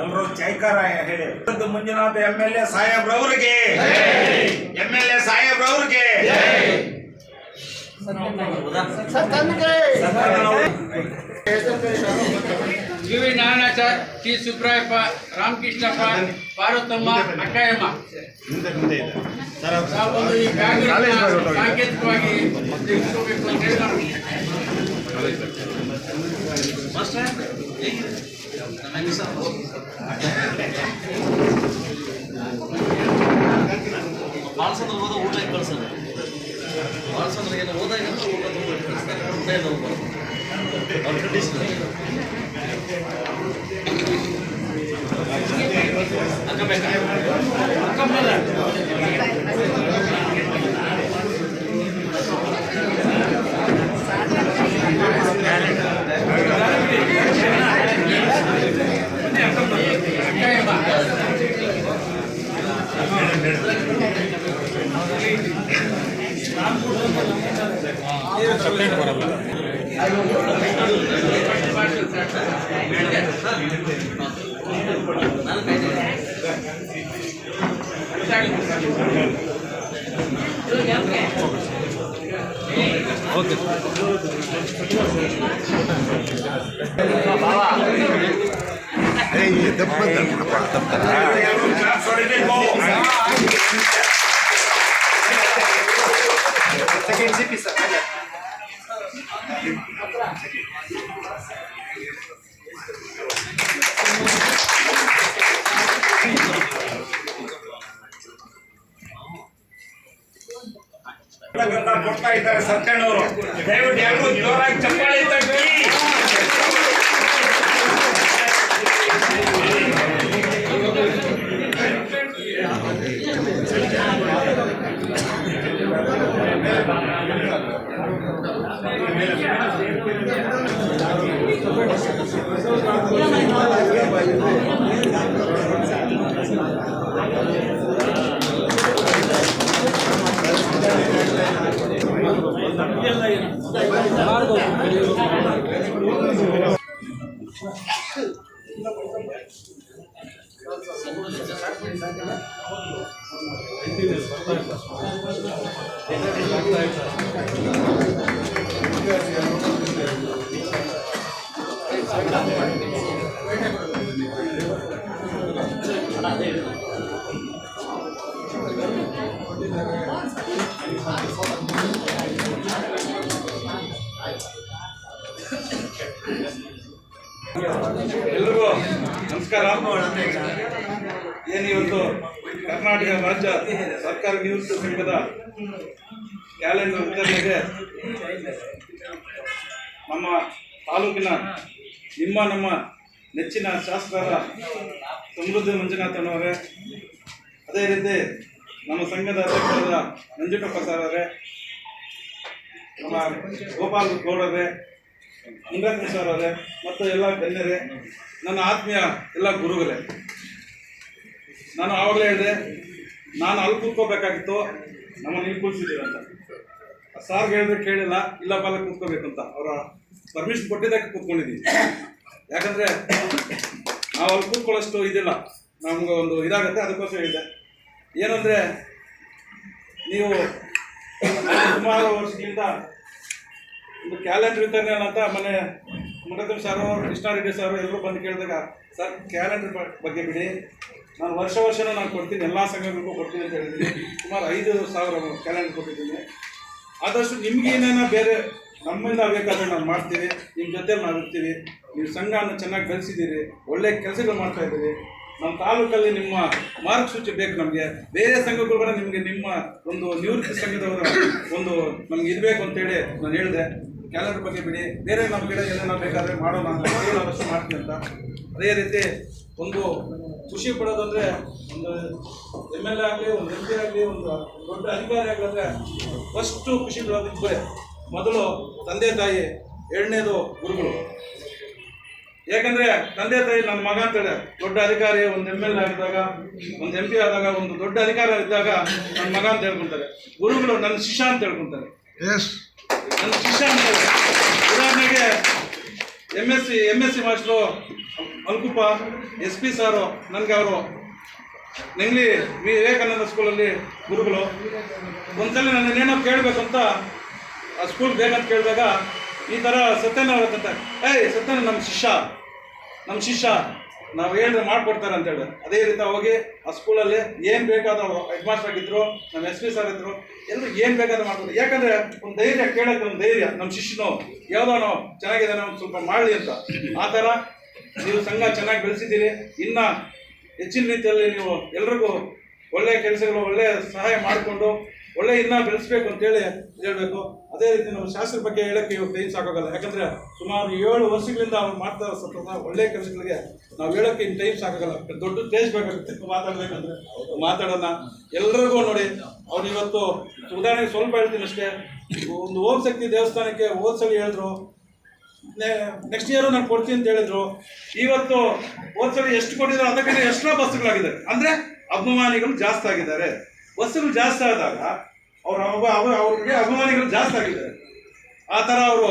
ಎಲ್ಲರೂ ಜೈಕಾರ ಹೇಳಿ. ಮಂಜುನಾಥ MLA ಸಾಹೇಬ್ರವ್ರಿಗೆ, MLA ಸಾಹೇಬ್ರವ್ರಿಗೆ. ವಿ ನಾರಾಯಣಾಚಾರ್, ಟಿ ಸುಬ್ರಾಯಪ್ಪ, ರಾಮಕೃಷ್ಣಪ್ಪ, ಪಾರ್ವತಮ್ಮ, ಅಕ್ಕಯ್ಯಮ್ಮ ಸಾಂಕೇತಿಕವಾಗಿ ಬಾಲಸಂದ್ರ ಹೋದ ಊಟ ಕಳ್ಸೋದು. ಬಾಲಸಂದ್ರ ಏನು ಹೋದಾಗ ಊಟ ಕಳಿಸ್ತಾರೆ, ಊಟ ಏನು ಅವ್ರ ಕಂಡೀಷನ್ ಓಕೆ ಕೊಡ್ತಾ ಇದ್ದಾರೆ ಸರ್ಕಾರದವರು. ದಯವಿಟ್ಟು ಯಾರು ಜೋರಾಗಿ ಚಪ್ಪಾಳೆ ತಟ್ಟಿ. ಎಲ್ರಿಗೂ ನಮಸ್ಕಾರ. ಏನಿವತ್ತು ಕರ್ನಾಟಕ ರಾಜ್ಯ ಸರ್ಕಾರಿ ನಿವೃತ್ತ ಸಂಘದ ಕ್ಯಾಲೆಂಡರ್ ವಿತರಣೆಗೆ ನಮ್ಮ ತಾಲೂಕಿನ ನಮ್ಮ ನೆಚ್ಚಿನ ಶಾಸಕರ ಸಮೃದ್ಧಿ ಮಂಜುನಾಥನವರೇ, ಅದೇ ರೀತಿ ನಮ್ಮ ಸಂಘದ ಅಧ್ಯಕ್ಷರಾದ ನಂಜುಂಡಪ್ಪ ಸರ್ ಅವರೇ, ನಮ್ಮ ಗೋಪಾಲ್ ಗೌಡರೇ, ಮುಂಡಾತ್ಮ ಸರ್ ಅವರೇ ಮತ್ತು ಎಲ್ಲ ಗಣ್ಯರೇ, ನನ್ನ ಆತ್ಮೀಯ ಎಲ್ಲ ಗುರುಗಳೇ. ನಾನು ಆವಾಗಲೇ ಹೇಳಿದೆ, ನಾನು ಅಲ್ಲಿ ಕೂತ್ಕೋಬೇಕಾಗಿತ್ತು, ನಮ್ಮನ್ನು ಇಲ್ಲಿ ಕೂರಿಸಿದ್ದೀವಿ ಅಂತ. ಸಾರ್ಗೆ ಹೇಳಿದ್ರೆ ಕೇಳಿಲ್ಲ, ಇಲ್ಲ ಬಾಲ ಕೂತ್ಕೋಬೇಕು ಅಂತ ಅವರ ಪರ್ಮಿಷನ್ ಕೊಟ್ಟಿದ್ದಕ್ಕೆ ಕೂತ್ಕೊಂಡಿದ್ದೀವಿ. ಯಾಕಂದರೆ ನಾವು ಅಲ್ಲಿ ಕೂತ್ಕೊಳ್ಳೋಷ್ಟು ಇದಿಲ್ಲ, ನಮ್ಗೆ ಒಂದು ಇದಾಗುತ್ತೆ. ಅದಕ್ಕೋಸ್ಕರ ಹೇಳಿದೆ. ಏನಂದರೆ, ನೀವು ಸುಮಾರು ವರ್ಷಗಳಿಂದ ಒಂದು ಕ್ಯಾಲೆಂಡರ್ ವಿತರಣೆ ಅಂತ ಮನೆ ಮುರಳೀಧರ ಸಾರು, ಕೃಷ್ಣಾರೆಡ್ಡಿ ಸಾರು ಎಲ್ಲರೂ ಬಂದು ಕೇಳಿದಾಗ, ಸರ್ ಕ್ಯಾಲೆಂಡರ್ ಬಗ್ಗೆ ಬಿಡಿ, ನಾನು ವರ್ಷನೂ ನಾನು ಕೊಡ್ತೀನಿ, ಎಲ್ಲ ಸಂಘಗಳಿಗೂ ಕೊಡ್ತೀನಿ ಅಂತ ಹೇಳಿದ್ದೀನಿ. ಸುಮಾರು 5,000 ಕ್ಯಾಲೆಂಡರ್ ಕೊಟ್ಟಿದ್ದೀನಿ. ಆದಷ್ಟು ನಿಮಗೇನೇನೋ ಬೇರೆ ನಮ್ಮಿಂದ ಬೇಕಾದರೆ ನಾನು ಮಾಡ್ತೀವಿ, ನಿಮ್ಮ ಜೊತೆಲಿ ನಾವು ಇರ್ತೀವಿ. ನೀವು ಸಂಘನ ಚೆನ್ನಾಗಿ ಬೆಳೆಸಿದ್ದೀರಿ, ಒಳ್ಳೆಯ ಕೆಲಸಗಳು ಮಾಡ್ತಾಯಿದ್ದೀರಿ. ನಮ್ಮ ತಾಲೂಕಲ್ಲಿ ನಿಮ್ಮ ಮಾರ್ಗಸೂಚಿ ಬೇಕು ನಮಗೆ. ಬೇರೆ ಸಂಘಗಳು ಕೂಡ ನಿಮಗೆ ನಿಮ್ಮ ಒಂದು ನಿವೃತ್ತಿ ಸಂಘದವರ ಒಂದು ನಮ್ಗೆ ಇರಬೇಕು ಅಂತೇಳಿ ನಾನು ಹೇಳಿದೆ. ಕ್ಯಾಲೆಂಡರ್ ಬಗ್ಗೆ ಬಿಡಿ, ಬೇರೆ ನಮ್ಮ ಗಿಡ ಏನೇನೋ ಬೇಕಾದರೆ ಮಾಡೋಣ ಅಂತ ಆದಷ್ಟು ಮಾಡ್ತೀನಿ ಅಂತ. ಅದೇ ರೀತಿ ಒಂದು ಖುಷಿ ಪಡೋದಂದರೆ, ಒಂದು MLA ಆಗಲಿ, ಒಂದು MP ಆಗಲಿ, ಒಂದು ದೊಡ್ಡ ಅಧಿಕಾರಿ ಆಗಲಿ, ಫಸ್ಟು ಖುಷಿ ಪಡೋದು ಇಬ್ಬರೇ. ಮೊದಲು ತಂದೆ ತಾಯಿ, ಎರಡನೇದು ಗುರುಗಳು. ಯಾಕಂದ್ರೆ ತಂದೆ ತಾಯಿ ನನ್ನ ಮಗ ಅಂತೇಳಿ ದೊಡ್ಡ ಅಧಿಕಾರಿ, ಒಂದು MLA ಆಗಿದ್ದಾಗ, ಒಂದು MP ಆದಾಗ, ಒಂದು ದೊಡ್ಡ ಅಧಿಕಾರ ಇದ್ದಾಗ ನನ್ನ ಮಗ ಅಂತ ಹೇಳ್ಕೊಂತಾರೆ. ಗುರುಗಳು ನನ್ನ ಶಿಷ್ಯ ಅಂತ ಹೇಳ್ಕೊಂತಾರೆ. ನನ್ನ ಶಿಷ್ಯ ಅಂತ ಹೇಳಿ ಉದಾಹರಣೆಗೆ MSc ಮಾಸ್ಟ್ರು ಮಲ್ಕುಪ್ಪ SP ಸಾರು ನನಗೆ ಅವರು ನೆಂಗ್ಲಿ ವಿವೇಕಾನಂದ ಸ್ಕೂಲಲ್ಲಿ ಗುರುಗಳು. ಒಂದ್ಸಲ ನನ್ನೇನೋ ಕೇಳಬೇಕಂತ ಆ ಸ್ಕೂಲ್ ಬೇಕಂತ ಕೇಳಿದಾಗ ಈ ಥರ ಸತ್ಯನ ಅಂತ ಸತ್ಯನ ನಮ್ಮ ಶಿಷ್ಯ ನಾವು ಹೇಳಿದ್ರೆ ಮಾಡ್ಕೊಡ್ತಾರೆ ಅಂತೇಳಿ ಅದೇ ರೀತಿ ಹೋಗಿ ಆ ಸ್ಕೂಲಲ್ಲಿ ಏನು ಬೇಕಾದ ಹೆಡ್ ಮಾಸ್ಟರ್ ಆಗಿದ್ರು, ನಮ್ಮ SP ಸಾರ್ ಇದ್ರು, ಎಲ್ಲರೂ ಏನು ಬೇಕಾದ್ರೆ ಮಾಡ್ತಾರೆ. ಯಾಕಂದರೆ ಒಂದು ಧೈರ್ಯ ಕೇಳೋಕ್ಕೆ, ಒಂದು ಧೈರ್ಯ ನಮ್ಮ ಶಿಷ್ಯನು ಯಾವುದೋ ಚೆನ್ನಾಗಿದ್ದಾನೆ ಒಂದು ಸ್ವಲ್ಪ ಮಾಡಲಿ ಅಂತ. ಆ ಥರ ನೀವು ಸಂಘ ಚೆನ್ನಾಗಿ ಬೆಳೆಸಿದ್ದೀರಿ. ಇನ್ನು ಹೆಚ್ಚಿನ ರೀತಿಯಲ್ಲಿ ನೀವು ಎಲ್ರಿಗೂ ಒಳ್ಳೆಯ ಕೆಲಸಗಳು, ಒಳ್ಳೆಯ ಸಹಾಯ ಮಾಡಿಕೊಂಡು ಒಳ್ಳೆ ಇನ್ನೂ ಬೆಳೆಸ್ಬೇಕು ಅಂತೇಳಿ ಹೇಳಬೇಕು. ಅದೇ ರೀತಿ ನಮ್ಮ ಶಾಸ್ತ್ರ ಬಗ್ಗೆ ಹೇಳೋಕ್ಕೆ ಇವಾಗ ಟೈಮ್ ಸಾಕಾಗಲ್ಲ. ಯಾಕಂದರೆ ಸುಮಾರು 7 ವರ್ಷಗಳಿಂದ ಅವ್ರು ಮಾಡ್ತಾ ಸತತ ಒಳ್ಳೆಯ ಕೆಲಸಗಳಿಗೆ ನಾವು ಹೇಳೋಕ್ಕೆ ಇನ್ನು ಟೈಮ್ ಸಾಕಾಗಲ್ಲ. ದೊಡ್ಡ ಸ್ಟೇಜ್ ಬೇಕಾಗುತ್ತೆ ಮಾತಾಡಬೇಕಂದ್ರೆ ಮಾತಾಡೋಣ. ಎಲ್ರಿಗೂ ನೋಡಿ ಅವ್ರು ಇವತ್ತು ಉದಾಹರಣೆಗೆ ಸ್ವಲ್ಪ ಹೇಳ್ತೀನಿ ಅಷ್ಟೇ. ಒಂದು ಓಂ ಶಕ್ತಿ ದೇವಸ್ಥಾನಕ್ಕೆ ಹೋದ್ಸಲಿ ಹೇಳಿದ್ರು, ನೆಕ್ಸ್ಟ್ ಇಯರು ನಾನು ಕೊಡ್ತೀನಿ ಅಂತ ಹೇಳಿದ್ರು. ಇವತ್ತು ಹೋದ್ಸಲಿ ಎಷ್ಟು ಕೊಟ್ಟಿದ್ರು ಅದಕ್ಕಿಂತ ಎಷ್ಟೋ ಬಸ್ಸುಗಳಾಗಿದೆ. ಅಂದರೆ ಅಭಿಮಾನಿಗಳು ಜಾಸ್ತಿ ಆಗಿದ್ದಾರೆ. ಬಸ್ಸುಗಳು ಜಾಸ್ತಿ ಆದಾಗ ಅವ್ರಿಗೆ ಅಭಿಮಾನಿಗಳು ಜಾಸ್ತಿ ಆಗಿದ್ದಾರೆ. ಆ ಥರ ಅವರು